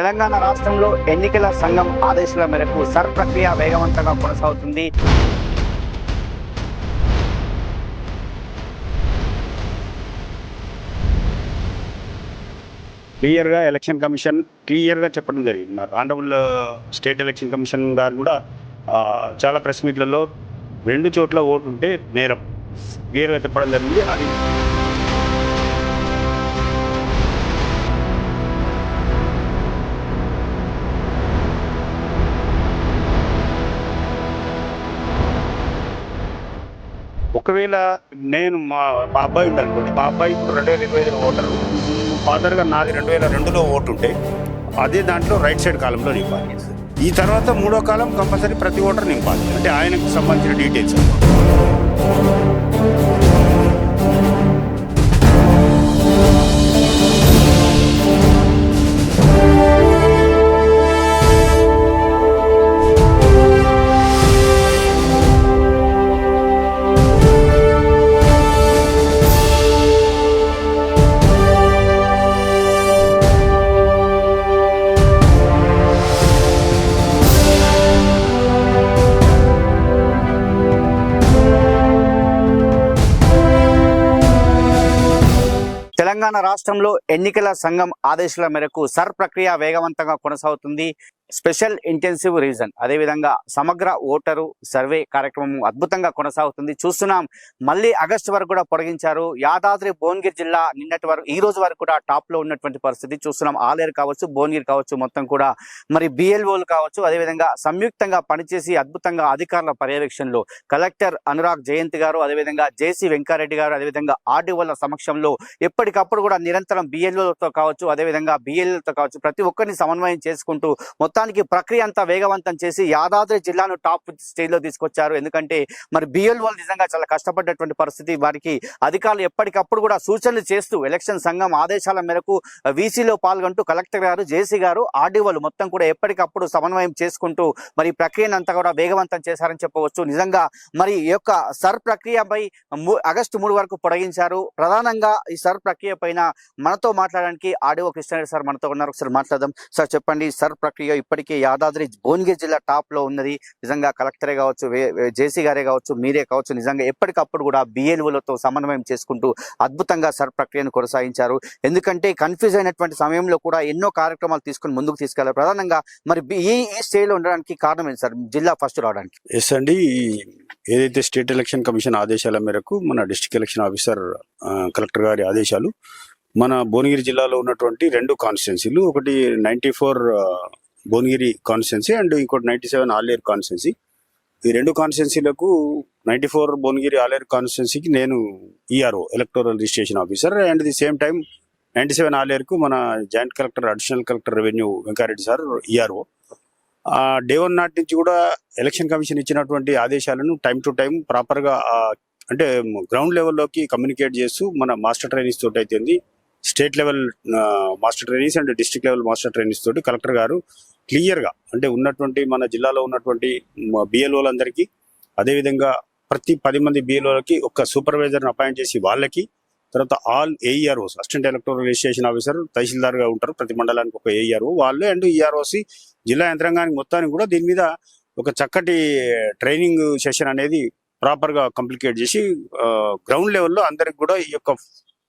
తెలంగాణ రాష్ట్రంలో ఎన్నికల సంఘం ఆదేశాల మేరకు సర్ ప్రక్రియ వేగవంతంగా కొనసాగుతుంది. క్లియర్గా ఎలక్షన్ కమిషన్ క్లియర్గా చెప్పడం జరిగింది. ఆనరబుల్ స్టేట్ ఎలక్షన్ కమిషన్ గారు కూడా చాలా ప్రెస్ మీట్లలో 2 చోట్ల ఓటు ఉంటే నేరం క్లియర్గా చెప్పడం జరిగింది. అది ఒకవేళ నేను మా అబ్బాయి ఉందనుకోండి, మా అబ్బాయి ఇప్పుడు 2025 ఓటరు, ఫాదర్గా నాది 2002లో ఓటు ఉంటే అదే దాంట్లో రైట్ సైడ్ కాలంలో నింపాలి. ఈ తర్వాత 3వ కాలం కంపల్సరీ ప్రతి ఓటర్ నింపాలి, అంటే ఆయనకు సంబంధించిన డీటెయిల్స్. తెలంగాణ రాష్ట్రంలో ఎన్నికల సంఘం ఆదేశాల మేరకు సర్ ప్రక్రియ వేగవంతంగా కొనసాగుతుంది. స్పెషల్ ఇంటెన్సివ్ రీజన్ అదేవిధంగా సమగ్ర ఓటరు సర్వే కార్యక్రమం అద్భుతంగా కొనసాగుతుంది. చూస్తున్నాం, మళ్ళీ ఆగస్టు వరకు కూడా పొడిగించారు. యాదాద్రి భువనగిరి జిల్లా నిన్నటి వరకు ఈ రోజు వరకు కూడా టాప్ లో ఉన్నటువంటి పరిస్థితి చూస్తున్నాం. ఆలేరు కావచ్చు, భువనగిరి కావచ్చు, మొత్తం కూడా మరి బిఎల్ఓలు కావచ్చు, అదేవిధంగా సంయుక్తంగా పనిచేసి అద్భుతంగా అధికారుల పర్యవేక్షణలో కలెక్టర్ అనురాగ్ జయంతి గారు, అదేవిధంగా జేసీ వెంకారెడ్డి గారు, అదేవిధంగా ఆర్డీఓల సమక్షంలో ఎప్పటికప్పుడు కూడా నిరంతరం బిఎల్ఓలతో కావచ్చు, అదేవిధంగా బిఎల్ఓలతో కావచ్చు, ప్రతి ఒక్కరిని సమన్వయం చేసుకుంటూ మొత్తానికి ప్రక్రియ అంతా వేగవంతం చేసి యాదాద్రి జిల్లాను టాప్ స్టేజ్ లో తీసుకొచ్చారు. ఎందుకంటే మరి బిఎల్ఓలు నిజంగా చాలా కష్టపడ్డటువంటి పరిస్థితి. వారికి అధికారులు ఎప్పటికప్పుడు కూడా సూచనలు చేస్తూ ఎలక్షన్ సంఘం ఆదేశాల మేరకు వీసీలో పాల్గొంటూ కలెక్టర్ గారు, జేసీ గారు, ఆర్డీఓలు మొత్తం కూడా ఎప్పటికప్పుడు సమన్వయం చేసుకుంటూ మరి ప్రక్రియను అంతా కూడా వేగవంతం చేశారని చెప్పవచ్చు. నిజంగా మరి ఈ యొక్క సర్ ప్రక్రియపై ఆగస్టు 3 వరకు పొడిగించారు. ప్రధానంగా ఈ సర్ ప్రక్రియ పైన మనతో మాట్లాడడానికి ఆర్డీఓ కృష్ణారెడ్డి సార్ మనతో ఉన్నారు. ఒకసారి మాట్లాడదాం సార్. చెప్పండి, సర్ ప్రక్రియ ఇప్పటికే యాదాద్రి భువనగిరి జిల్లా టాప్ లో ఉన్నది. నిజంగా కలెక్టరే కావచ్చు, జేసీ గారే కావచ్చు, మీరే కావచ్చు, నిజంగా ఎప్పటికప్పుడు కూడా బిఎల్ఓలతో సమన్వయం చేసుకుంటూ అద్భుతంగా సర్ ప్రక్రియను కొనసాగించారు. ఎందుకంటే కన్ఫ్యూజ్ అయినటువంటి సమయంలో కూడా ఎన్నో కార్యక్రమాలు తీసుకుని ముందుకు తీసుకెళ్లారు. ప్రధానంగా మరి ఈ స్టేజ్ లో ఉండడానికి కారణం ఏంటి సార్, జిల్లా ఫస్ట్ రావడానికి? ఎస్ అండి, ఏదైతే స్టేట్ ఎలక్షన్ కమిషన్ ఆదేశాల మేరకు మన డిస్ట్రిక్ట్ ఎలక్షన్ ఆఫీసర్ కలెక్టర్ గారి ఆదేశాలు మన భువనగిరి జిల్లాలో ఉన్నటువంటి 2 కాన్స్టిట్యున్సీలు, ఒకటి 94 భువనగిరి కాన్స్టిట్యున్సీ అండ్ ఇంకోటి 97 ఆలేరు కాన్స్టిట్యున్సీ. ఈ 2 కాన్స్టిట్యున్సీలకు 94 భువనగిరి ఆలేరు కాన్స్టిట్యున్సీకి నేను ERO, electoral registration officer, and the same time 97 ఆలేరుకు మన joint collector, additional collector revenue Venka Reddy sir ERO. Day 1 నాటి నుంచి కూడా ఎలక్షన్ కమిషన్ ఇచ్చినటువంటి ఆదేశాలను టైం టు టైం ప్రాపర్గా అంటే గ్రౌండ్ లెవెల్లోకి కమ్యూనికేట్ చేస్తూ మన మాస్టర్ ట్రైనింగ్స్ తోటి అయితే state level master trainings and district level master trainings తోటి కలెక్టర్ గారు క్లియర్గా అంటే ఉన్నటువంటి మన జిల్లాలో ఉన్నటువంటి బిఎల్ఓలందరికీ, అదేవిధంగా ప్రతి 10 మంది బిఎల్ఓలకి ఒక సూపర్వైజర్ని అపాయింట్ చేసి వాళ్ళకి, తర్వాత all AEROs, assistant electoral registration officer, తహసీల్దార్గా ఉంటారు ప్రతి మండలానికి ఒక ఏఈఆర్ఓ, వాళ్ళే అండ్ ఈఆర్ఓసి జిల్లా యంత్రాంగానికి మొత్తానికి కూడా దీని మీద ఒక చక్కటి ట్రైనింగ్ సెషన్ అనేది ప్రాపర్గా కంప్లీట్ చేసి గ్రౌండ్ లెవెల్లో అందరికి కూడా ఈ యొక్క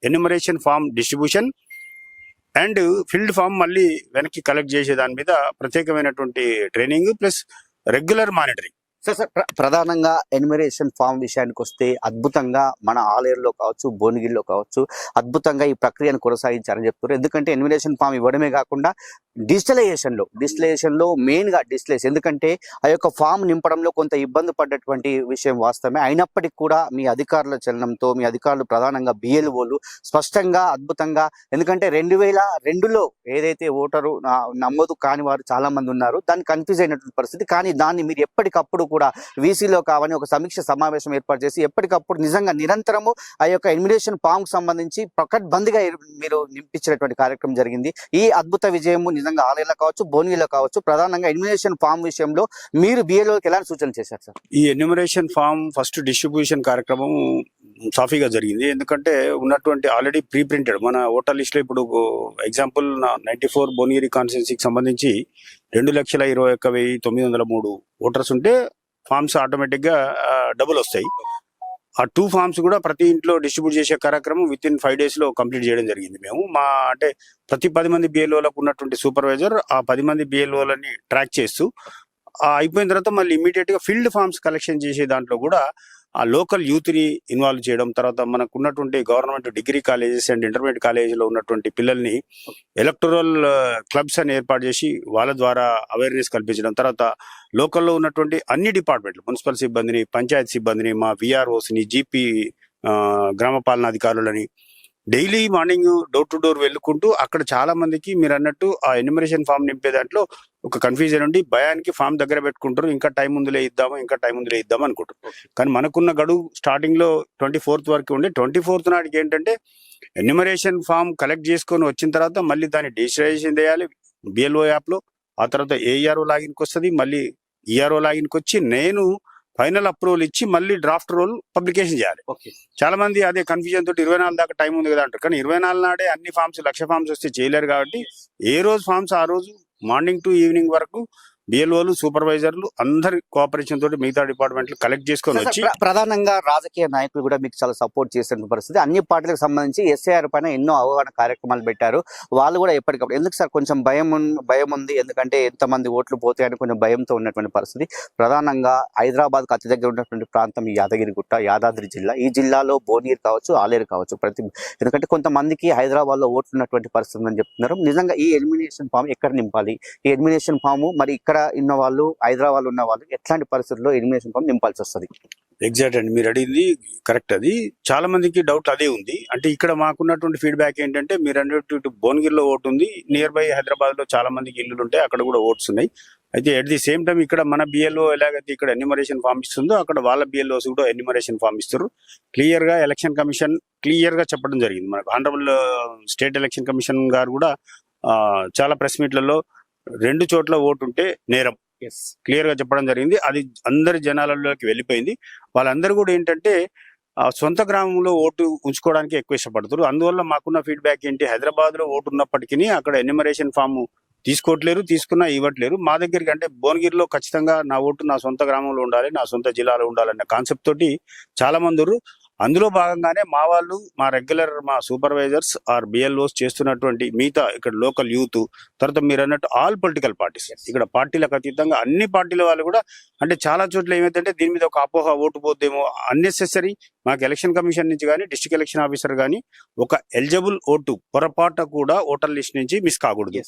enumeration form distribution and filled form మళ్ళీ వెనక్కి కలెక్ట్ చేసే దాని మీద ప్రత్యేకమైనటువంటి training plus regular monitoring. Sir ప్రధానంగా ఎన్యుమరేషన్ ఫామ్ విషయానికి వస్తే అద్భుతంగా మన ఆలేరులో కావచ్చు, భువనగిరిలో కావచ్చు అద్భుతంగా ఈ ప్రక్రియను కొనసాగించారని చెప్తారు. ఎందుకంటే ఎన్యుమరేషన్ ఫామ్ ఇవ్వడమే కాకుండా డిజిటలైజేషన్ లో మెయిన్ గా ఎందుకంటే ఆ యొక్క ఫామ్ నింపడంలో కొంత ఇబ్బంది పడ్డటువంటి విషయం వాస్తవమే. అయినప్పటికీ కూడా మీ అధికారుల చలనంతో, మీ అధికారులు ప్రధానంగా బిఎల్ఓలు స్పష్టంగా అద్భుతంగా, ఎందుకంటే 2002లో ఏదైతే ఓటరు నమోదు కాని వారు చాలా మంది ఉన్నారు, దాన్ని కన్ఫ్యూజ్ అయినటువంటి పరిస్థితి. కానీ దాన్ని మీరు ఎప్పటికప్పుడు కూడా వీసీలో కావని ఒక సమీక్ష సమావేశం ఏర్పాటు చేసి ఎప్పటికప్పుడు నిజంగా నిరంతరము ఆ యొక్క ఎలిమినేషన్ ఫామ్ కు సంబంధించి పకడ్బందీగా మీరు నింపించినటువంటి కార్యక్రమం జరిగింది. ఈ అద్భుత విజయం నిజంగా ఆలయంలో కావచ్చు, భువనగిరిలో కావచ్చు, ప్రధానంగా ఎలిమినేషన్ ఫామ్ విషయంలో మీరు బిఎల్ఓకి ఎలాంటి సూచనలు చేశారు సార్? ఈ ఎన్యూమరేషన్ ఫామ్ ఫస్ట్ డిస్ట్రిబ్యూషన్ కార్యక్రమం సాఫీగా జరిగింది. ఎందుకంటే ఉన్నటువంటి ఆల్రెడీ ప్రీ ప్రింటెడ్ మన ఓటర్ లిస్ట్ లో ఇప్పుడు ఎగ్జాంపుల్ 94 భువనగిరి కాన్స్టిట్యున్సీకి సంబంధించి 2,21,903 ఓటర్స్ ఉంటే ఫామ్స్ ఆటోమేటిక్ గా డబుల్ వస్తాయి. ఆ 2 ఫామ్స్ కూడా ప్రతి ఇంట్లో డిస్ట్రిబ్యూట్ చేసే కార్యక్రమం విత్ ఇన్ 5 days లో కంప్లీట్ చేయడం జరిగింది. మేము అంటే ప్రతి 10 మంది బిఎల్ఓలకు ఉన్నటువంటి సూపర్వైజర్ ఆ 10 మంది బిఎల్ఓలని ట్రాక్ చేస్తూ అయిపోయిన తర్వాత మళ్ళీ ఇమీడియట్ గా ఫీల్డ్ ఫామ్స్ కలెక్షన్ చేసే దాంట్లో కూడా ఆ లోకల్ యూత్ ని ఇన్వాల్వ్ చేయడం, తర్వాత మనకు ఉన్నటువంటి government degree colleges and intermediate కాలేజీలో ఉన్నటువంటి పిల్లల్ని ఎలక్టోరల్ క్లబ్స్ అని ఏర్పాటు చేసి వాళ్ళ ద్వారా అవేర్నెస్ కల్పించడం, తర్వాత లోకల్లో ఉన్నటువంటి అన్ని డిపార్ట్మెంట్లు మున్సిపల్ సిబ్బందిని, పంచాయత్ సిబ్బందిని, మా విఆర్ఓస్ని, జీపీ గ్రామ పాలనా అధికారులని daily morning door to door వెళ్ళుకుంటూ అక్కడ చాలా మందికి మీరు అన్నట్టు ఆ ఎన్యూమరేషన్ ఫామ్ నింపే దాంట్లో ఒక కన్ఫ్యూజన్ ఉండి భయానికి ఫామ్ దగ్గర పెట్టుకుంటారు, ఇంకా టైం ముందులే ఇద్దాము అనుకుంటారు. కానీ మనకున్న గడువు స్టార్టింగ్ లో 24th వరకు ఉండే 24th నాటికి ఏంటంటే ఎన్యూమరేషన్ ఫామ్ కలెక్ట్ చేసుకొని వచ్చిన తర్వాత మళ్ళీ దాన్ని డిజిటలైజేషన్ చేయాలి బిఎల్ఓ యాప్ లో. ఆ తర్వాత ఏఆర్ఓ లాగిన్కి వస్తుంది, మళ్ళీ ఈఆర్ఓ లాగిన్కి వచ్చి నేను ఫైనల్ అప్రూవల్ ఇచ్చి మళ్ళీ డ్రాఫ్ట్ రోల్ పబ్లికేషన్ చేయాలి. చాలా మంది అదే కన్ఫ్యూజన్ తోటి 24 దాకా టైం ఉంది కదా అంటారు. కానీ 24 నాడే అన్ని ఫామ్స్ 1,00,000 ఫామ్స్ వస్తే చేయలేరు. కాబట్టి ఏ రోజు ఫామ్స్ ఆ రోజు మార్నింగ్ టు ఈవినింగ్ వరకు బిఎల్ఓలు, సూపర్వైజర్లు అందరి కోఆపరేషన్ తోటి మిగతా డిపార్ట్మెంట్లు కలెక్ట్ చేసుకొని వచ్చి ప్రధానంగా రాజకీయ నాయకులు కూడా మీకు చాలా సపోర్ట్ చేసిన పరిస్థితి. అన్ని పార్టీలకు సంబంధించి ఎస్ఐఆర్ పైన ఎన్నో అవగాహన కార్యక్రమాలు పెట్టారు. వాళ్ళు కూడా ఎప్పటికప్పుడు ఎందుకు సార్ కొంచెం భయం ఉంది, ఎందుకంటే ఎంతమంది ఓట్లు పోతాయని కొంచెం భయంతో ఉన్నటువంటి పరిస్థితి. ప్రధానంగా హైదరాబాద్ కు అతి దగ్గర ఉన్నటువంటి ప్రాంతం యాదగిరిగుట్ట, యాదాద్రి జిల్లా. ఈ జిల్లాలో భువనగిరి కావచ్చు, ఆలేరు కావచ్చు, ఎందుకంటే కొంతమందికి హైదరాబాద్ లో ఓట్లు ఉన్నటువంటి పరిస్థితి అని చెప్తున్నారు. నిజంగా ఈ ఎలిమినేషన్ ఫామ్ ఎక్కడ నింపాలి? ఈ ఎలిమినేషన్ ఫామ్ మరి ఇక్కడ ఉన్న వాళ్ళు, హైదరాబాద్ ఉన్న వాళ్ళు ఎట్లాంటి పరిస్థితుల్లో ఎలిమినేషన్ ఫామ్ నింపాల్సి వస్తుంది? ఎగ్జాక్ట్ అండి, మీరు అడిగింది కరెక్ట్. అది చాలా మందికి డౌట్ అదే ఉంది. అంటే ఇక్కడ మాకున్నటువంటి ఫీడ్బ్యాక్ ఏంటంటే మీరు అన్నట్టు భువనగిరిలో ఓటు ఉంది, నియర్ బై హైదరాబాద్ లో చాలా మందికి ఇల్లులు ఉంటాయి, అక్కడ కూడా ఓట్స్ ఉన్నాయి. అయితే ఎట్ ది సేమ్ టైం ఇక్కడ మన బిఎల్ఓ ఎలాగైతే ఇక్కడ ఎన్యూమరేషన్ ఫామ్ ఇస్తుందో అక్కడ వాళ్ళ బిఎల్ఓస్ కూడా ఎన్యూమరేషన్ ఫామ్ ఇస్తారు. క్లియర్ గా ఎలక్షన్ కమిషన్ క్లియర్ గా చెప్పడం జరిగింది. మనకు ఆనరబుల్ స్టేట్ ఎలక్షన్ కమిషన్ గారు కూడా చాలా ప్రెస్ మీట్లలో 2 చోట్ల ఓటు ఉంటే నేరం క్లియర్ గా చెప్పడం జరిగింది. అది అందరి జనాలలోకి వెళ్ళిపోయింది. వాళ్ళందరూ కూడా ఏంటంటే సొంత గ్రామంలో ఓటు ఉంచుకోవడానికి ఎక్కువ ఇష్టపడతారు. అందువల్ల మాకున్న ఫీడ్బ్యాక్ ఏంటి, హైదరాబాద్ లో ఓటు ఉన్నప్పటికీ అక్కడ ఎన్యూమరేషన్ ఫామ్ తీసుకోవట్లేరు, తీసుకున్నా ఇవ్వట్లేరు. మా దగ్గరికి అంటే భువనగిరిలో ఖచ్చితంగా నా ఓటు నా సొంత గ్రామంలో ఉండాలి, నా సొంత జిల్లాలో ఉండాలన్న కాన్సెప్ట్ తోటి చాలా మంది. అందులో భాగంగానే మా వాళ్ళు, మా రెగ్యులర్ మా సూపర్వైజర్స్ ఆర్ బిఎల్ఓస్ చేస్తున్నటువంటి మిగతా ఇక్కడ లోకల్ యూత్, తర్వాత మీరు అన్నట్టు ఆల్ పొలిటికల్ పార్టీస్, ఇక్కడ పార్టీలకు అతీతంగా అన్ని పార్టీల వాళ్ళు కూడా అంటే చాలా చోట్ల ఏమైందంటే దీని మీద ఒక అపోహ ఓటు పోద్దేమో అన్నెసెసరీ. మాకు ఎలక్షన్ కమిషన్ నుంచి కానీ డిస్ట్రిక్ట్ ఎలక్షన్ ఆఫీసర్ కానీ ఒక ఎలిజిబుల్ ఓటు పొరపాటు కూడా ఓటర్ లిస్ట్ నుంచి మిస్ కాకూడదు.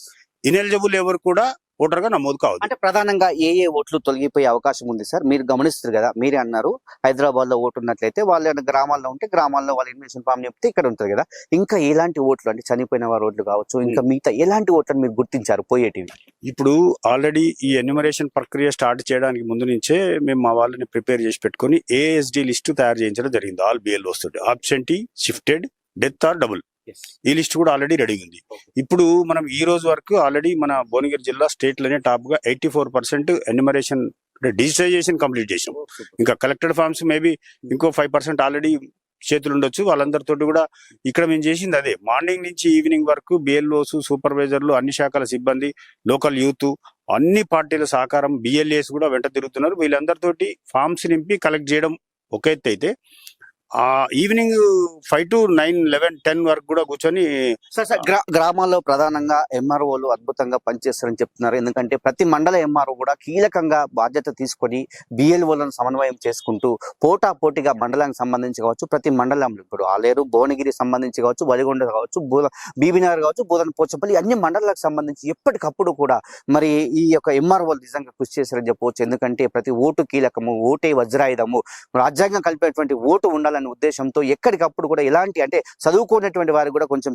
ఇన్ఎలిజిబుల్ ఎవరు కూడా ఓటర్ గా నమోదు కావద్దు. అంటే ప్రధానంగా ఏ ఓట్లు తొలగిపోయే అవకాశం ఉంది సార్? మీరు గమనిస్తారు కదా, మీరే అన్నారు హైదరాబాద్ లో ఓటు ఉన్నట్లయితే వాళ్ళ గ్రామాల్లో ఉంటే గ్రామాల్లో వాళ్ళ ఇన్ఫర్మేషన్ ఫామ్ చెప్తే ఇక్కడ ఉంటుంది కదా. ఇంకా ఎలాంటి ఓట్లు అంటే చనిపోయిన వారి ఓట్లు కావచ్చు, ఇంకా మిగతా ఎలాంటి ఓట్లను మీరు గుర్తించారు పోయేటివి? ఇప్పుడు ఆల్రెడీ ఈ ఎన్యూమరేషన్ ప్రక్రియ స్టార్ట్ చేయడానికి ముందు నుంచే మేము మా వాళ్ళని ప్రిపేర్ చేసి పెట్టుకుని ఏఎస్డి లిస్టు తయారు చేయించడం జరిగింది. ఆల్ బిఎల్ఓస్ తోటి absentee, shifted, death or double ఈ లిస్ట్ కూడా ఆల్రెడీ రెడీ ఉంది. ఇప్పుడు మనం ఈ రోజు వరకు ఆల్రెడీ మన భువనగిరి జిల్లా స్టేట్ లోనే టాప్ గా 84% ఎన్యూమరేషన్ డిజిటైజేషన్ కంప్లీట్ చేసాం. ఇంకా కలెక్టెడ్ ఫార్మ్స్ మేబీ ఇంకో 5% ఆల్రెడీ చేతులు ఉండొచ్చు. వాళ్ళందరితో కూడా ఇక్కడ మేము చేసింది అదే. మార్నింగ్ నుంచి ఈవినింగ్ వరకు బిఎల్ఓస్, సూపర్వైజర్లు, అన్ని శాఖల సిబ్బంది, లోకల్ యూత్, అన్ని పార్టీల సహకారం, బిఎల్ఏస్ కూడా వెంట తిరుగుతున్నారు. వీళ్ళందరితోటి ఫార్మ్స్ నింపి కలెక్ట్ చేయడం ఒక ఎత్తు అయితే ఈవినింగ్ 5 to 9, 11, 10 వరకు కూడా కూర్చొని గ్రామాల్లో ప్రధానంగా ఎంఆర్ఓలు అద్భుతంగా పనిచేస్తారని చెప్తున్నారు. ఎందుకంటే ప్రతి మండల ఎంఆర్ఓ కూడా కీలకంగా బాధ్యత తీసుకొని బిఎల్ఓలను సమన్వయం చేసుకుంటూ పోటాపోటీగా మండలానికి సంబంధించి కావచ్చు, ప్రతి మండలంలో ఇప్పుడు ఆలేరు, భువనగిరి సంబంధించి కావచ్చు, వలిగొండ కావచ్చు, బీబీనగర్ కావచ్చు, బోధన పోచంపల్లి అన్ని మండలాలకు సంబంధించి ఎప్పటికప్పుడు కూడా మరి ఈ యొక్క ఎంఆర్ఓలు నిజంగా కృషి చేశారని చెప్పవచ్చు. ఎందుకంటే ప్రతి ఓటు కీలకము, ఓటే వజ్రాయుధము, రాజ్యాంగం కలిపేటువంటి ఓటు ఉండాలని చేయాలనే ఉద్దేశంతో ఎక్కడికప్పుడు కూడా ఎలాంటి అంటే చదువుకోనటువంటి వారికి కూడా కొంచెం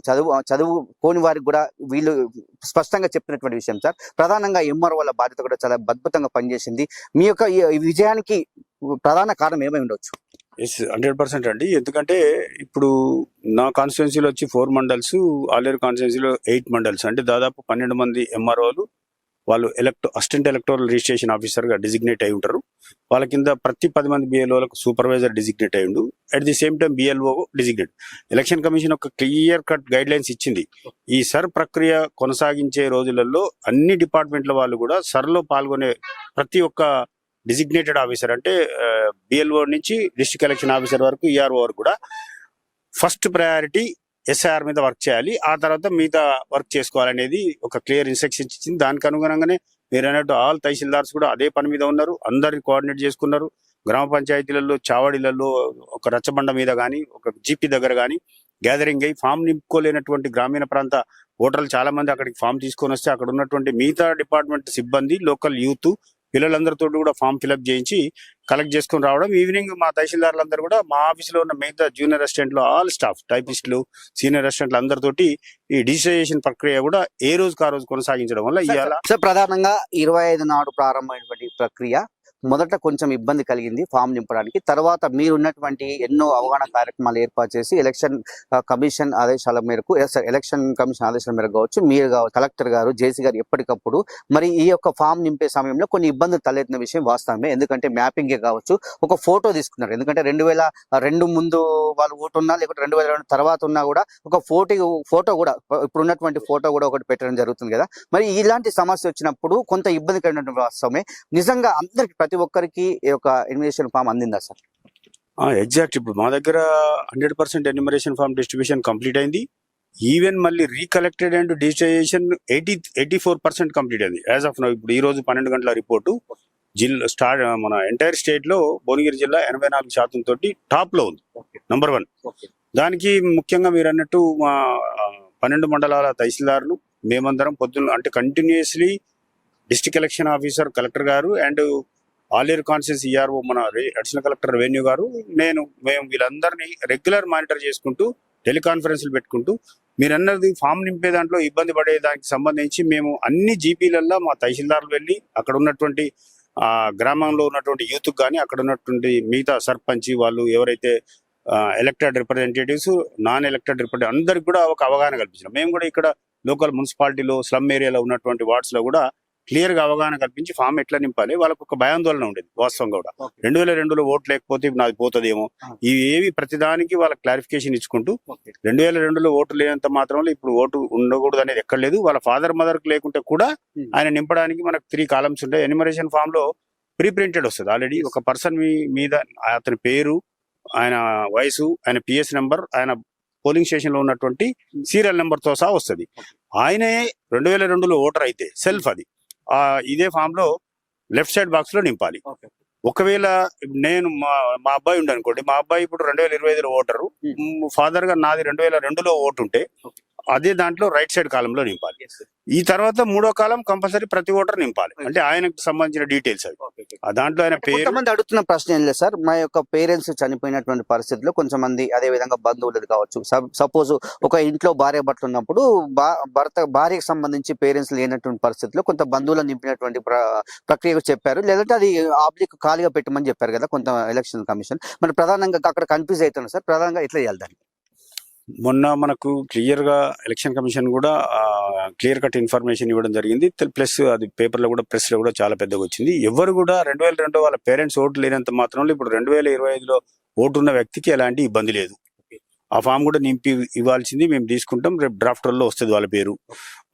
చదువుకోని వారికి కూడా వీళ్ళు స్పష్టంగా చెప్పినటువంటి విషయం సార్. ప్రధానంగా ఎంఆర్ఓ వాళ్ళ బాధ్యత కూడా చాలా అద్భుతంగా పనిచేసింది. మీ యొక్క ఈ విజయానికి ప్రధాన కారణం ఏమై ఉండొచ్చు? 100% అండి. ఎందుకంటే ఇప్పుడు నా కాన్స్టిట్యున్సీలో వచ్చి 4 మండల్స్, ఆలేరు కాన్స్టిట్యున్సీలో 8 మండల్స్, అంటే దాదాపు 12 మంది ఎంఆర్ఓలు వాళ్ళు అసిస్టెంట్ ఎలక్టోరల్ రిజిస్ట్రేషన్ ఆఫీసర్ గా డిజిగ్నేట్ అయి ఉంటారు. వాళ్ళ కింద ప్రతి 10 మంది బిఎల్ఓలకు సూపర్వైజర్ డిజిగ్నేట్ అయి ఉండు. At the same time BLO designate. Election commission ఒక క్లియర్ కట్ గైడ్ లైన్స్ ఇచ్చింది. ఈ సర్ ప్రక్రియ కొనసాగించే రోజులలో అన్ని డిపార్ట్మెంట్ల వాళ్ళు కూడా సర్లో పాల్గొనే ప్రతి ఒక్క డిజిగ్నేటెడ్ ఆఫీసర్, అంటే బిఎల్ఓ నుంచి డిస్ట్రిక్ట్ ఎలక్షన్ ఆఫీసర్ వరకు, ఈఆర్ఓ వరకు కూడా ఫస్ట్ ప్రయారిటీ ఎస్ఐఆర్ మీద వర్క్ చేయాలి, ఆ తర్వాత మిగతా వర్క్ చేసుకోవాలనేది ఒక క్లియర్ ఇన్స్ట్రక్షన్స్ ఇచ్చింది. దానికి అనుగుణంగానే మీరు అన్నట్టు ఆల్ తహసీల్దార్స్ కూడా అదే పని మీద ఉన్నారు. అందరిని కోఆర్డినేట్ చేసుకున్నారు. గ్రామ పంచాయతీలలో, చావడిలలో ఒక రచ్చబండ మీద కానీ, ఒక జీపీ దగ్గర కానీ గ్యాదరింగ్ అయ్యి ఫామ్ నింపుకోలేనటువంటి గ్రామీణ ప్రాంత ఓటర్లు చాలా మంది అక్కడికి ఫామ్ తీసుకొని వస్తే అక్కడ ఉన్నటువంటి మిగతా డిపార్ట్మెంట్ సిబ్బంది, లోకల్ యూత్ పిల్లలందరితో కూడా ఫామ్ ఫిల్అప్ చేయించి కలెక్ట్ చేసుకుని రావడం. ఈవినింగ్ మా తహసీల్దార్లందరూ కూడా మా ఆఫీసులో ఉన్న మిగతా జూనియర్ అసిస్టెంట్లు, ఆల్ స్టాఫ్, టైపిస్టులు, సీనియర్ అసిస్టెంట్లు అందరితోటి ఈ డిజిటైజేషన్ ప్రక్రియ కూడా ఏ రోజుకు ఆ రోజు కొనసాగించడం వల్ల ఇవాళ ప్రధానంగా 25 నాడు ప్రారంభమైనటువంటి ప్రక్రియ మొదట కొంచెం ఇబ్బంది కలిగింది ఫామ్ నింపడానికి. తర్వాత మీరున్నటువంటి ఎన్నో అవగాహన కార్యక్రమాలు ఏర్పాటు చేసి ఎలక్షన్ కమిషన్ ఆదేశాల మేరకు కావచ్చు, మీరు కలెక్టర్ గారు, జేసీ గారు ఎప్పటికప్పుడు మరి ఈ యొక్క ఫామ్ నింపే సమయంలో కొన్ని ఇబ్బందులు తలెత్తిన విషయం వాస్తవమే. ఎందుకంటే మ్యాపింగే కావచ్చు, ఒక ఫోటో తీసుకున్నారు. ఎందుకంటే 2002 ముందు వాళ్ళు ఓటు ఉన్నా, లేకపోతే 2002 తర్వాత ఉన్నా కూడా ఒక ఫోటో కూడా, ఇప్పుడు ఉన్నటువంటి ఫోటో కూడా ఒకటి పెట్టడం జరుగుతుంది కదా. మరి ఇలాంటి సమస్య వచ్చినప్పుడు కొంత ఇబ్బంది కలిగినటువంటి వాస్తవమే. నిజంగా అందరికి, ప్రతి ఒక్కరికి ఈ యొక్క ఎన్యుమరేషన్ ఫామ్ అందిందా సార్? ఎగ్జాక్ట్. ఇప్పుడు మా దగ్గర 100% ఎన్యుమరేషన్ ఫామ్ డిస్ట్రిబ్యూషన్ కంప్లీట్ అయింది. ఈవెన్ మళ్ళీ రీకలెక్టెడ్ అండ్ డిజిటైజేషన్ 84% కంప్లీట్ అయింది యాజ్ ఆఫ్ నౌ. ఇప్పుడు ఈ రోజు 12 గంటల రిపోర్టు మన ఎంటైర్ స్టేట్ లో భువనగిరి జిల్లా 84% తోటి టాప్ లో ఉంది, నంబర్ 1. దానికి ముఖ్యంగా మీరు అన్నట్టు మా 12 మండలాల తహసీల్దార్లు మేమందరం పొద్దున్న, అంటే continuously district election officer collector గారు అండ్ ఆలేరు కాన్స్టిట్యున్సీ ఈఆర్ఓ మన అడిషనల్ కలెక్టర్ రెవెన్యూ గారు, మేము వీళ్ళందరినీ రెగ్యులర్ మానిటర్ చేసుకుంటూ టెలికాన్ఫరెన్స్లు పెట్టుకుంటూ, మీరు అన్నది ఫామ్ నింపే దాంట్లో ఇబ్బంది పడే దానికి సంబంధించి మేము అన్ని జీపీలల్లో మా తహసీల్దార్లు వెళ్ళి అక్కడ ఉన్నటువంటి గ్రామంలో ఉన్నటువంటి యూత్ కానీ, అక్కడ ఉన్నటువంటి మిగతా సర్పంచ్ వాళ్ళు ఎవరైతే elected representatives, non elected representative అందరికి కూడా ఒక అవగాహన కల్పించాం. మేము కూడా ఇక్కడ లోకల్ మున్సిపాలిటీలో, స్లమ్ ఏరియాలో ఉన్నటువంటి వార్డ్స్ లో కూడా క్లియర్ గా అవగాహన కల్పించి ఫామ్ ఎట్లా నింపాలి, వాళ్ళకు ఒక భయాందోళన ఉండేది వాస్తవంగా కూడా. 2002లో ఓటు లేకపోతే నాది పోతుందేమో, ఇవి ఏవి ప్రతిదానికి వాళ్ళ క్లారిఫికేషన్ ఇచ్చుకుంటూ 2002లో ఓటు లేనంత మాత్రంలో ఇప్పుడు ఓటు ఉండకూడదు అనేది ఎక్కడ లేదు. వాళ్ళ ఫాదర్ మదర్ కు లేకుంటే కూడా ఆయన నింపడానికి మనకు 3 కాలమ్స్ ఉంటాయి. ఎన్యుమరేషన్ ఫామ్ లో ప్రీ ప్రింటెడ్ వస్తుంది ఆల్రెడీ. ఒక పర్సన్ మీద అతని పేరు, ఆయన వయసు, ఆయన పిఎస్ నెంబర్, ఆయన పోలింగ్ స్టేషన్ లో ఉన్నటువంటి సీరియల్ నెంబర్ తో సహా వస్తుంది. ఆయనే 2002లో ఓటర్ అయితే సెల్ఫ్ అది ఇదే ఫామ్ లో లెఫ్ట్ సైడ్ బాక్స్ లో నింపాలి. ఒకవేళ నేను మా అబ్బాయి ఉండనుకోండి, మా అబ్బాయి ఇప్పుడు 2025లో ఓటరు, ఫాదర్ గా నాది 2002లో ఓటు ఉంటే అదే దాంట్లో రైట్ సైడ్ కాలంలో నింపాలి. ఈ తర్వాత 3వ కాలం కంపల్సరీ ప్రతి ఓటర్ నింపాలి, అంటే ఆయనకు సంబంధించిన డీటెయిల్స్ అవి. దాంట్లో ఆయన పేరు. కొంతమంది అడుగుతున్న ప్రశ్న ఏం లేదు సార్, మా యొక్క పేరెంట్స్ చనిపోయినటువంటి పరిస్థితుల్లో కొంతమంది, అదే విధంగా బంధువులు కావచ్చు, సపోజ్ ఒక ఇంట్లో భార్య భర్తలు ఉన్నప్పుడు భార్యకు సంబంధించి పేరెంట్స్ లేనటువంటి పరిస్థితుల్లో కొంత బంధువులను నింపినటువంటి ప్రక్రియ చెప్పారు, లేదంటే అది ఆబ్లిక్ ఖాళీగా పెట్టమని చెప్పారు కదా కొంత ఎలక్షన్ కమిషన్. మరి ప్రధానంగా అక్కడ కన్ఫ్యూజ్ అవుతున్నారు సార్, ప్రధానంగా ఎట్లా చేయాలి దాన్ని? మొన్న మనకు క్లియర్ గా ఎలక్షన్ కమిషన్ కూడా క్లియర్ కట్ ఇన్ఫర్మేషన్ ఇవ్వడం జరిగింది. ప్లస్ అది పేపర్ లో కూడా, ప్రెస్ లో కూడా చాలా పెద్దగా వచ్చింది. ఎవరు కూడా 2002 వాళ్ళ పేరెంట్స్ ఓటు లేనంత మాత్రంలో ఇప్పుడు 2025లో ఓటు ఉన్న వ్యక్తికి ఎలాంటి ఇబ్బంది లేదు. ఆ ఫామ్ కూడా నింపి ఇవ్వాల్సింది మేము తీసుకుంటాం. రేపు డ్రాఫ్ట్ రోల్లో వస్తుంది వాళ్ళ పేరు.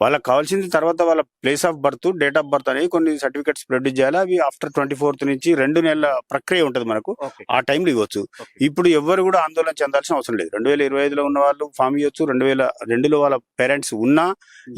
వాళ్ళకి కావాల్సింది తర్వాత వాళ్ళ place of birth, date of birth అనేది కొన్ని సర్టిఫికెట్స్ ప్రొడ్యూస్ చేయాలి. అవి ఆఫ్టర్ 24th నుంచి 2 నెలల ప్రక్రియ ఉంటుంది మనకు, ఆ టైంలో ఇవ్వచ్చు. ఇప్పుడు ఎవరు కూడా ఆందోళన చెందాల్సిన అవసరం లేదు. 2025లో ఉన్న వాళ్ళు ఫామ్ ఇవ్వచ్చు, 2002లో వాళ్ళ పేరెంట్స్ ఉన్నా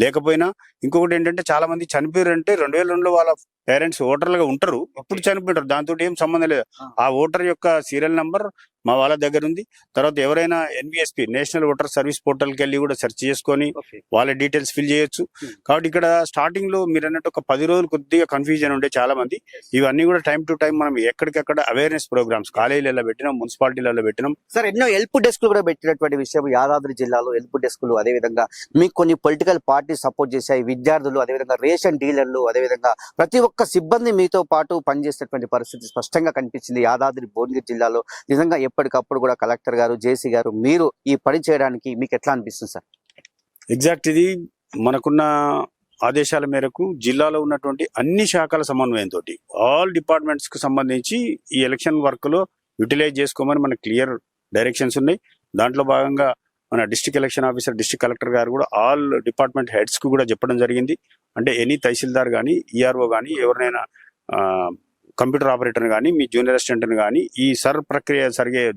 లేకపోయినా. ఇంకొకటి ఏంటంటే చాలా మంది చనిపోయారంటే 2002లో వాళ్ళ పేరెంట్స్ ఓటర్లుగా ఉంటారు, ఇప్పుడు చనిపోయింటారు, దాంతో ఏం సంబంధం లేదు. ఆ ఓటర్ యొక్క సీరియల్ నంబర్ మా వాళ్ళ దగ్గర ఉంది. తర్వాత ఎవరైనా NVSP నేషనల్ ఓటర్ సర్వీస్ పోర్టల్కి వెళ్ళి కూడా సెర్చ్ చేసుకొని వాళ్ళ డీటెయిల్స్ ఫిల్ చేయొచ్చు. కావచ్చు. కాబట్టి ఇక్కడ స్టార్టింగ్ లో మీరు అన్నట్టు ఒక 10 రోజులు కొద్దిగా కన్ఫ్యూజన్ ఉండే చాలా మంది. ఇవన్నీ కూడా టైం టు టైం మనం ఎక్కడికక్కడ అవేర్నెస్ ప్రోగ్రామ్స్ కాలేజీలలో పెట్టినాం, మున్సిపాలిటీలలో పెట్టినాం. సార్ ఎన్నో హెల్ప్ డెస్క్లు కూడా పెట్టినటువంటి విషయం యాదాద్రి జిల్లాలో హెల్ప్ డెస్క్లు, అదేవిధంగా మీకు కొన్ని పొలిటికల్ పార్టీ సపోర్ట్ చేశాయి, విద్యార్థులు, అదేవిధంగా రేషన్ డీలర్లు, అదేవిధంగా ప్రతి ఒక్క సిబ్బంది మీతో పాటు పనిచేసేటువంటి పరిస్థితి స్పష్టంగా కనిపించింది యాదాద్రి భువనగిరి జిల్లాలో. నిజంగా ఎప్పటికప్పుడు కూడా కలెక్టర్ గారు, జేసీ గారు, మీరు ఈ పని చేయడానికి మీకు ఎట్లా అనిపిస్తుంది సార్? ఎగ్జాక్ట్ ఇది మనకున్న ఆదేశాల మేరకు జిల్లాలో ఉన్నటువంటి అన్ని శాఖల సమన్వయంతో ఆల్ డిపార్ట్మెంట్స్ కు సంబంధించి ఈ ఎలక్షన్ వర్క్ లో యూటిలైజ్ చేసుకోమని మనకు క్లియర్ డైరెక్షన్స్ ఉన్నాయి. దాంట్లో భాగంగా మన district election officer, district collector గారు కూడా ఆల్ డిపార్ట్మెంట్ హెడ్స్ కు కూడా చెప్పడం జరిగింది. అంటే ఎనీ తహసీల్దార్ కానీ, ఈఆర్ఓ కానీ, ఎవరినైనా కంప్యూటర్ ఆపరేటర్ కానీ, మీ జూనియర్ అసిస్టెంట్ కానీ ఈ సర్ ప్రక్రియ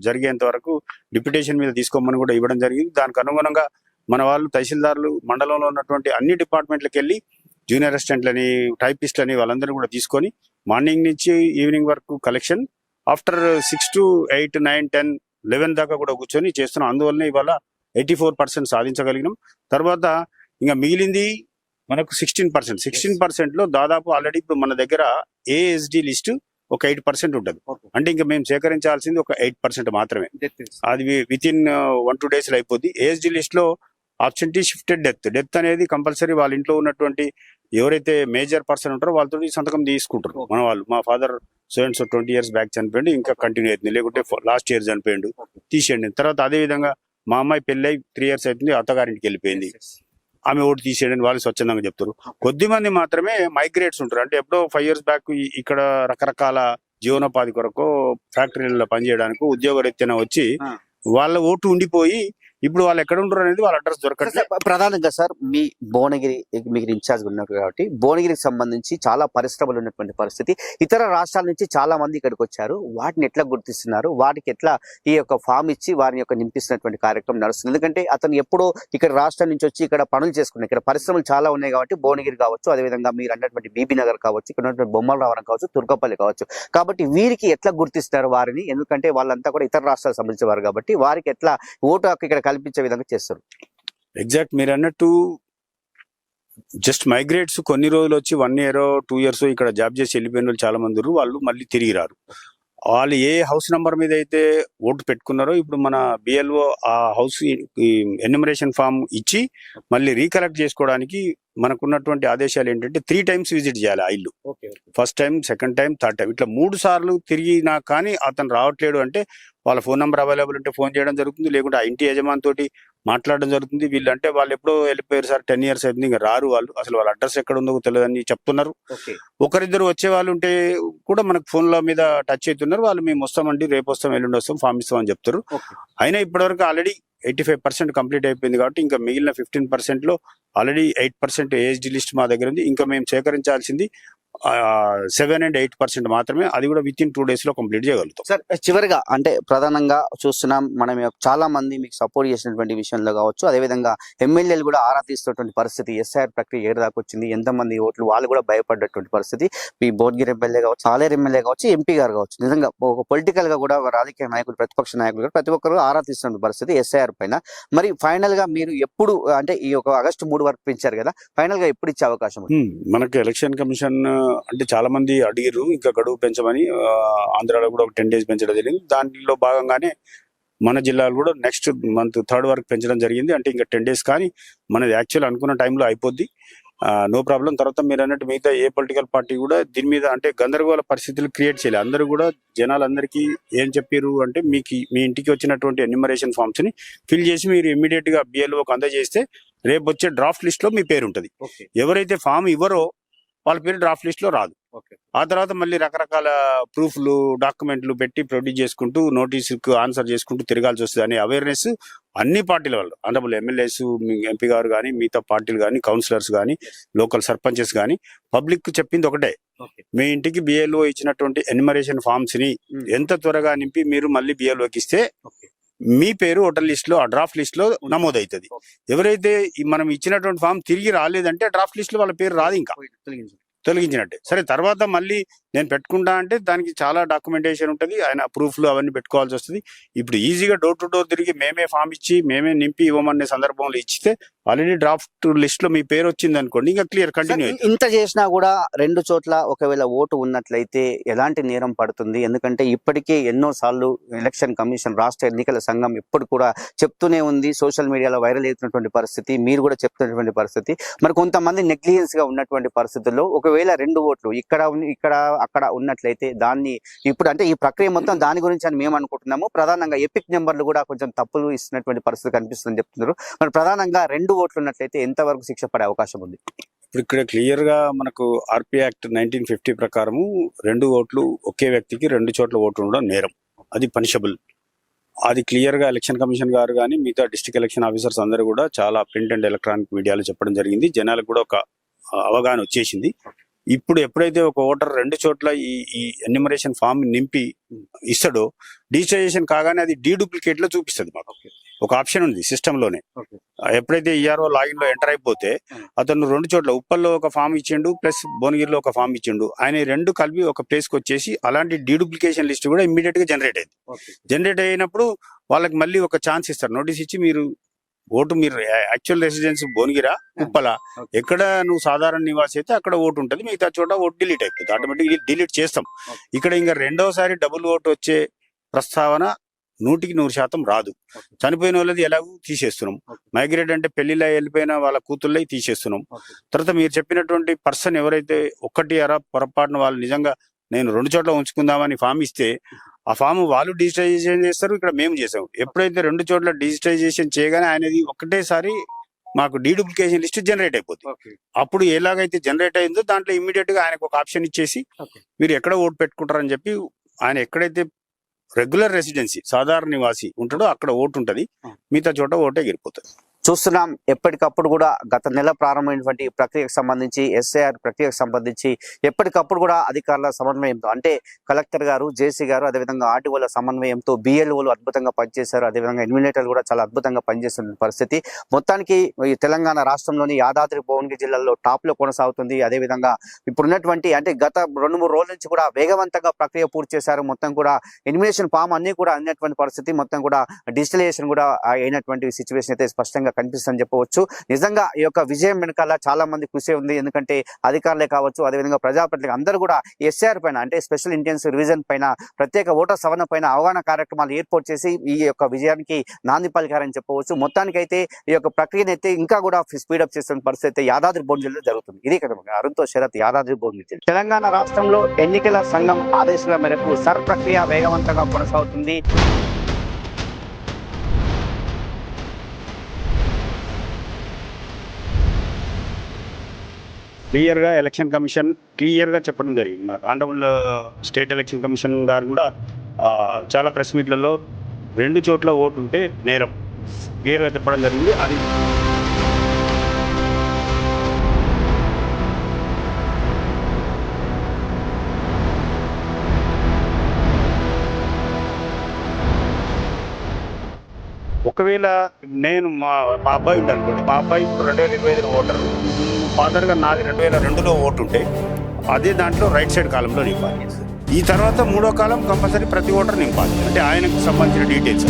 జరిగేంత వరకు డిప్యుటేషన్ మీద తీసుకోమని కూడా ఇవ్వడం జరిగింది. దానికి అనుగుణంగా మన వాళ్ళు తహసీల్దార్లు మండలంలో ఉన్నటువంటి అన్ని డిపార్ట్మెంట్లకు వెళ్ళి జూనియర్ అసిస్టెంట్లని, టైపిస్ట్లని వాళ్ళందరూ కూడా తీసుకొని మార్నింగ్ నుంచి ఈవినింగ్ వరకు కలెక్షన్, ఆఫ్టర్ 6 to 8, 9, 10, 11 దాకా కూడా కూర్చొని చేస్తున్నాం. అందువల్లనే ఇవాళ 84% సాధించగలిగినాం. తర్వాత ఇంకా మిగిలింది మనకు 16% లో దాదాపు ఆల్రెడీ ఇప్పుడు మన దగ్గర ఏఎస్డి లిస్ట్ ఒక 8% ఉంటుంది. అంటే ఇంకా మేము సేకరించాల్సింది ఒక 8% మాత్రమే. అది విత్ ఇన్ 1-2 days లో అయిపోద్ది. ఏఎస్డి లిస్ట్ లో ఆబ్సెంటీ, షిఫ్టెడ్ డెత్ అనేది కంపల్సరీ వాళ్ళ ఇంట్లో ఉన్నటువంటి ఎవరైతే మేజర్ పర్సన్ ఉంటారో వాళ్ళతో సంతకం తీసుకుంటారు. మన వాళ్ళు, మా father so and so 20 years back చనిపోయిండు, ఇంకా కంటిన్యూ అవుతుంది, లేకుంటే లాస్ట్ ఇయర్ చనిపోయిండు, తీసేయండి. తర్వాత అదే విధంగా మా అమ్మాయి పెళ్ళై 3 years అవుతుంది, అత్తగారింటికి వెళ్ళిపోయింది, ఆమె ఓటు తీసేయడం వాళ్ళు స్వచ్ఛందంగా చెప్తారు. కొద్దిమంది మాత్రమే మైగ్రేట్స్ ఉంటారు. అంటే ఎప్పుడో 5 years బ్యాక్ ఇక్కడ రకరకాల జీవనోపాధి కొరకు ఫ్యాక్టరీలలో పనిచేయడానికి ఉద్యోగరీత్యాన వచ్చి వాళ్ళ ఓటు ఉండిపోయి ఇప్పుడు వాళ్ళు ఎక్కడ ఉంటారు అనేది వాళ్ళ అడ్రస్ దొరకట్లేదు. ప్రధానంగా సార్ మీ భువనగిరి, మీరు ఇన్ఛార్జ్ ఉన్నారు కాబట్టి భువనగిరికి సంబంధించి చాలా పరిశ్రమలు ఉన్నటువంటి పరిస్థితి. ఇతర రాష్ట్రాల నుంచి చాలా మంది ఇక్కడికి వచ్చారు. వాటిని ఎట్లా గుర్తిస్తున్నారు, వాటికి ఎట్లా ఈ యొక్క ఫామ్ ఇచ్చి వారిని యొక్క నింపిస్తున్నటువంటి కార్యక్రమం నడుస్తుంది? ఎందుకంటే అతను ఎప్పుడో ఇక్కడ రాష్ట్రం నుంచి వచ్చి ఇక్కడ పనులు చేసుకున్నాయి. ఇక్కడ పరిశ్రమలు చాలా ఉన్నాయి కాబట్టి భువనగిరి కావచ్చు, అదేవిధంగా మీరు అన్నటువంటి బీబీ నగర్ కావచ్చు, ఇక్కడ ఉన్నటువంటి బొమ్మలరావరం కావచ్చు, తుర్కపల్లి కావచ్చు. కాబట్టి వీరికి ఎట్లా గుర్తిస్తారు వారిని? ఎందుకంటే వాళ్ళంతా కూడా ఇతర రాష్ట్రాలకు సంబంధించేవారు కాబట్టి వారికి ఎట్లా ఓటు హక్కు ఇక్కడ కల్పించే విధంగా చేస్తారు? ఎగ్జాక్ట్ మీరు అన్నట్టు జస్ట్ మైగ్రేట్స్ కొన్ని రోజులు వచ్చి 1 year, 2 years ఇక్కడ జాబ్ చేసి వెళ్ళిపోయిన వాళ్ళు చాలా మంది వాళ్ళు మళ్ళీ తిరిగి రారు. వాళ్ళు ఏ హౌస్ నంబర్ మీద అయితే ఓటు పెట్టుకున్నారో ఇప్పుడు మన బిఎల్ఓ ఆ హౌస్ ఎన్యూమరేషన్ ఫామ్ ఇచ్చి మళ్ళీ రీకలెక్ట్ చేసుకోవడానికి మనకున్నటువంటి ఆదేశాలు ఏంటంటే 3 times విజిట్ చేయాలి ఆ ఇల్లు. First time, second time, third time, ఇట్లా 3 సార్లు తిరిగినా కానీ అతను రావట్లేడు అంటే వాళ్ళ ఫోన్ నెంబర్ అవైలబుల్ ఉంటే ఫోన్ చేయడం జరుగుతుంది, లేకుంటే ఆ ఇంటి యజమాని తోటి మాట్లాడడం జరుగుతుంది. వీళ్ళు అంటే వాళ్ళు ఎప్పుడో వెళ్ళిపోయారు సార్, 10 years అవుతుంది, ఇంకా రారు వాళ్ళు, అసలు వాళ్ళ అడ్రస్ ఎక్కడ ఉందో తెలియదని చెప్తున్నారు. ఒకరిద్దరు వచ్చే వాళ్ళు ఉంటే కూడా మనకు ఫోన్ల మీద టచ్ అవుతున్నారు. వాళ్ళు మేము వస్తామండి, రేపు వస్తాం, ఎల్లుండి వస్తాం, ఫామ్ ఇస్తాం అని చెప్తారు. అయినా ఇప్పటివరకు ఆల్రెడీ 85% కంప్లీట్ అయిపోయింది కాబట్టి ఇంకా మిగిలిన 15% లో ఆల్రెడీ 8% ఏఎస్డి లిస్ట్ మా దగ్గర ఉంది. ఇంకా మేము సేకరించాల్సింది 7 and 8% మాత్రమే. అది కూడా విత్ ఇన్ 2 days లో కంప్లీట్ చేయగలుగుతాం. సార్ చివరిగా అంటే ప్రధానంగా చూస్తున్నాం మనం చాలా మంది మీకు సపోర్ట్ చేసినటువంటి విషయంలో కావచ్చు, అదేవిధంగా ఎమ్మెల్యేలు కూడా ఆరా తీస్తున్నటువంటి పరిస్థితి, ఎస్ఐఆర్ ప్రక్రియ ఏడు దాకా వచ్చింది, ఎంతమంది ఓట్లు, వాళ్ళు కూడా భయపడ్డటువంటి పరిస్థితి. మీ భువనగిరి ఎమ్మెల్యే కావచ్చు, ఆలేరు ఎమ్మెల్యే కావచ్చు, ఎంపీ గారు కావచ్చు, నిజంగా ఒక పొలిటికల్ గా కూడా రాజకీయ నాయకులు, ప్రతిపక్ష నాయకులు కూడా ప్రతి ఒక్కరు ఆరా తీస్తున్న పరిస్థితి ఎస్ఐఆర్ పైన. మరి ఫైనల్ గా మీరు ఎప్పుడు, అంటే ఈ ఒక August 3 వరకు పెంచారు కదా, ఫైనల్ గా ఎప్పుడు ఇచ్చే అవకాశం ఉంది? మనకి ఎలక్షన్ కమిషన్ అంటే చాలా మంది అడిగారు ఇంకా గడువు పెంచమని. ఆంధ్రాలో కూడా ఒక 10 days పెంచడం జరిగింది. దానిలో భాగంగానే మన జిల్లాలో కూడా నెక్స్ట్ మంత్ 3rd వరకు పెంచడం జరిగింది. అంటే ఇంకా 10 days కానీ మనది యాక్చువల్ అనుకున్న టైంలో అయిపోద్ది, నో ప్రాబ్లం. తర్వాత మీరు అన్నట్టు మిగతా ఏ పొలిటికల్ పార్టీ కూడా దీని మీద అంటే గందరగోళ పరిస్థితులు క్రియేట్ చేయలేదు. అందరూ కూడా జనాలందరికీ ఏం చెప్పారు అంటే మీ ఇంటికి వచ్చినటువంటి ఎన్యూమరేషన్ ఫామ్స్ ని ఫిల్ చేసి మీరు ఇమ్మీడియట్ గా బిఎల్ఓకి అందజేస్తే రేపు వచ్చే డ్రాఫ్ట్ లిస్ట్ లో మీ పేరు ఉంటుంది. ఎవరైతే ఫామ్ ఇవ్వరో వాళ్ళ పేరు డ్రాఫ్ట్ లిస్ట్ లో రాదు. ఆ తర్వాత మళ్ళీ రకరకాల ప్రూఫ్లు, డాక్యుమెంట్లు పెట్టి ప్రొడ్యూస్ చేసుకుంటూ నోటీసుకు ఆన్సర్ చేసుకుంటూ తిరగాల్సి వస్తుంది అనే అవేర్నెస్ అన్ని పార్టీల వాళ్ళు, ఆనరబుల్ ఎమ్మెల్యేస్, ఎంపీ గారు కానీ, మిగతా పార్టీలు కానీ, కౌన్సిలర్స్ కానీ, లోకల్ సర్పంచెస్ కానీ, పబ్లిక్ కు చెప్పింది ఒకటే, మీ ఇంటికి బిఎల్ఓ ఇచ్చినటువంటి ఎన్యూమరేషన్ ఫామ్స్ ని ఎంత త్వరగా నింపి మీరు మళ్ళీ బిఎల్ఓకి ఇస్తే మీ పేరు ఓటర్ లిస్ట్ లో, ఆ డ్రాఫ్ట్ లిస్ట్ లో నమోదవుతుంది. ఎవరైతే మనం ఇచ్చినటువంటి ఫామ్ తిరిగి రాలేదంటే డ్రాఫ్ట్ లిస్ట్ లో వాళ్ళ పేరు రాదు, ఇంకా తొలగించినట్టే. సరే తర్వాత మళ్ళీ నేను పెట్టుకుంటా అంటే దానికి చాలా డాక్యుమెంటేషన్ ఉంటుంది, ఆయన ప్రూఫ్లు అవన్నీ పెట్టుకోవాల్సి వస్తుంది. ఇప్పుడు ఈజీగా డోర్ టు డోర్ తిరిగి మేమే ఫామ్ ఇచ్చి మేమే నింపి ఇవ్వమనే సందర్భంలో ఇచ్చితే ఆల్రెడీ డ్రాఫ్ట్ లిస్ట్ లో మీ పేరు వచ్చింది అనుకోండి, ఇంకా క్లియర్ కంటిన్యూ. ఇంత చేసినా కూడా 2 చోట్ల ఒకవేళ ఓటు ఉన్నట్లయితే ఎలాంటి నేరం పడుతుంది? ఎందుకంటే ఇప్పటికే ఎన్నో సార్లు ఎలక్షన్ కమిషన్, రాష్ట్ర ఎన్నికల సంఘం ఇప్పుడు కూడా చెప్తూనే ఉంది, సోషల్ మీడియాలో వైరల్ అవుతున్నటువంటి పరిస్థితి, మీరు కూడా చెప్తున్నటువంటి పరిస్థితి. మరి కొంతమంది నెగ్లిజెన్స్ గా ఉన్నటువంటి పరిస్థితుల్లో ఒకవేళ 2 ఓట్లు ఇక్కడ అక్కడ ఉన్నట్లయితే దాన్ని ఇప్పుడు అంటే ఈ ప్రక్రియ మొత్తం దాని గురించి అని మేము అనుకుంటున్నాము. ప్రధానంగా ఎపిక్ నెంబర్లు కూడా కొంచెం తప్పులు ఇస్తున్నటువంటి పరిస్థితి కనిపిస్తుందని చెప్తున్నారు. మరి ప్రధానంగా 2 ఓట్లు ఉన్నట్లయితే ఎంతవరకు శిక్ష పడే అవకాశం ఉంది? ఇప్పుడు ఇక్కడ క్లియర్ గా మనకు ఆర్పీ యాక్ట్ 1950 ప్రకారము 2 ఓట్లు ఒకే వ్యక్తికి 2 చోట్ల ఓటు ఉండడం నేరం, అది పనిషబుల్. అది క్లియర్ గా ఎలక్షన్ కమిషన్ గారు కానీ మిగతా డిస్ట్రిక్ట్ ఎలక్షన్ ఆఫీసర్స్ అందరూ కూడా చాలా ప్రింట్ అండ్ ఎలక్ట్రానిక్ మీడియాలో చెప్పడం జరిగింది. జనాలకు కూడా ఒక అవగాహన వచ్చేసింది. ఇప్పుడు ఎప్పుడైతే ఒక ఓటర్ 2 చోట్ల ఈ ఎన్యూమరేషన్ ఫామ్ నింపి ఇస్తాడో, డిజిటైజేషన్ కాగానే అది డూప్లికేట్ లో చూపిస్తుంది. మాకు ఒక ఆప్షన్ ఉంది సిస్టమ్ లోనే. ఎప్పుడైతే ఈఆర్ఓ లాగిన్ లో ఎంటర్ అయిపోతే అతను 2 చోట్ల ఉప్పల్లో ఒక ఫామ్ ఇచ్చిండు, ప్లస్ భువనగిరిలో ఒక ఫామ్ ఇచ్చిండు, ఆయన 2 కలిపి ఒక ప్లేస్ కి వచ్చేసి అలాంటి డూప్లికేషన్ లిస్ట్ కూడా ఇమ్మీడియట్ గా జనరేట్ అయింది. జనరేట్ అయినప్పుడు వాళ్ళకి మళ్ళీ ఒక ఛాన్స్ ఇస్తారు, నోటీస్ ఇచ్చి మీరు యాక్చువల్ రెసిడెన్స్ భువనగిరా ఉప్పల, ఎక్కడ నువ్వు సాధారణ నివాసి అయితే అక్కడ ఓటు ఉంటుంది, మిగతా చోట ఓటు డిలీట్ అయిపోతుంది, ఆటోమేటిక్ డిలీట్ చేస్తాం. ఇక్కడ ఇంకా రెండోసారి డబుల్ ఓటు వచ్చే ప్రస్తావన 100% రాదు. చనిపోయిన వాళ్ళది ఎలాగూ తీసేస్తున్నాం, మైగ్రేట్ అంటే పెళ్లిలో వెళ్ళిపోయిన వాళ్ళ కూతుళ్ళై తీసేస్తున్నాం. తర్వాత మీరు చెప్పినటువంటి పర్సన్ ఎవరైతే ఒక్కటి పొరపాటున వాళ్ళు నిజంగా నేను 2 చోట్ల ఉంచుకుందామని ఫామ్ ఇస్తే ఆ ఫామ్ వాళ్ళు డిజిటైజేషన్ చేస్తారు, ఇక్కడ మేము చేసాం. ఎప్పుడైతే 2 చోట్ల డిజిటైజేషన్ చేయగానే ఆయనది ఒకటేసారి మాకు డూప్లికేషన్ లిస్ట్ జనరేట్ అయిపోతుంది. అప్పుడు ఎలాగైతే జనరేట్ అయిందో దాంట్లో ఇమ్మీడియట్ గా ఆయనకు ఒక ఆప్షన్ ఇచ్చేసి మీరు ఎక్కడ ఓటు పెట్టుకుంటారని చెప్పి, ఆయన ఎక్కడైతే రెగ్యులర్ రెసిడెన్సీ సాధారణ నివాసి ఉంటాడో అక్కడ ఓటు ఉంటది, మిగతా చోట ఓటే ఎగిరిపోతుంది. చూస్తున్నాం ఎప్పటికప్పుడు కూడా గత నెల ప్రారంభమైనటువంటి ప్రక్రియకు సంబంధించి, ఎస్ఐఆర్ ప్రక్రియకు సంబంధించి ఎప్పటికప్పుడు కూడా అధికారుల సమన్వయంతో, అంటే కలెక్టర్ గారు, జేసీ గారు, అదేవిధంగా ఆర్టీఓల సమన్వయంతో బిఎల్ఓలు అద్భుతంగా పనిచేశారు, అదేవిధంగా ఎన్విలేటర్లు కూడా చాలా అద్భుతంగా పనిచేస్తున్న పరిస్థితి. మొత్తానికి ఈ తెలంగాణ రాష్ట్రంలోని యాదాద్రి భువనగిరి జిల్లాలో టాప్ లో కొనసాగుతుంది. అదేవిధంగా ఇప్పుడున్నటువంటి అంటే గత 2-3 రోజుల నుంచి కూడా వేగవంతంగా ప్రక్రియ పూర్తి చేశారు. మొత్తం కూడా ఎన్విలేషన్ ఫామ్ అన్ని కూడా అన్నటువంటి పరిస్థితి, మొత్తం కూడా డిజిటలైజేషన్ కూడా అయినటువంటి సిచ్యువేషన్ అయితే స్పష్టంగా కనిపిస్తుందని చెప్పవచ్చు. నిజంగా ఈ యొక్క విజయం వెనకాల చాలా మంది కృషి ఉంది. ఎందుకంటే అధికారులే కావచ్చు, అదేవిధంగా ప్రజాప్రతినిధులు అందరూ కూడా ఎస్ఆర్ పైన, అంటే స్పెషల్ ఇంటెన్సివ్ రివిజన్ పైన, ప్రత్యేక ఓటర్ సవరణ పైన అవగాహన కార్యక్రమాలు ఏర్పాటు చేసి ఈ యొక్క విజయానికి నాంది పలికారని చెప్పవచ్చు. మొత్తానికైతే ఈ యొక్క ప్రక్రియను అయితే ఇంకా కూడా స్పీడప్ చేస్తున్న పరిస్థితి అయితే యాదాద్రి భువనగిరి జిల్లాలో జరుగుతుంది. ఇదే కదా అరుణ్తో శరత్, యాదాద్రి భువనగిరి జిల్లా. తెలంగాణ రాష్ట్రంలో ఎన్నికల సంఘం ఆదేశాల మేరకు సర్ ప్రక్రియ వేగవంతంగా కొనసాగుతుంది. క్లియర్ గా ఎలక్షన్ కమిషన్ క్లియర్ గా చెప్పడం జరిగింది. ఆనరబుల్ స్టేట్ ఎలక్షన్ కమిషన్ గారు కూడా చాలా ప్రెస్ మీట్లలో 2 చోట్ల ఓటు ఉంటే నేరం క్లియర్ గా చెప్పడం జరిగింది. అది ఒకవేళ నేను మా అబ్బాయి ఉంటాను, మా అబ్బాయి 2025 ఓటర్, ఫాదర్గా నాది 2002లో ఓటు ఉంటే అదే దాంట్లో రైట్ సైడ్ కాలంలో నింపాలి. ఈ తర్వాత 3వ కాలం కంపల్సరీ ప్రతి ఓటర్ నింపాలి, అంటే ఆయనకు సంబంధించిన డీటెయిల్స్.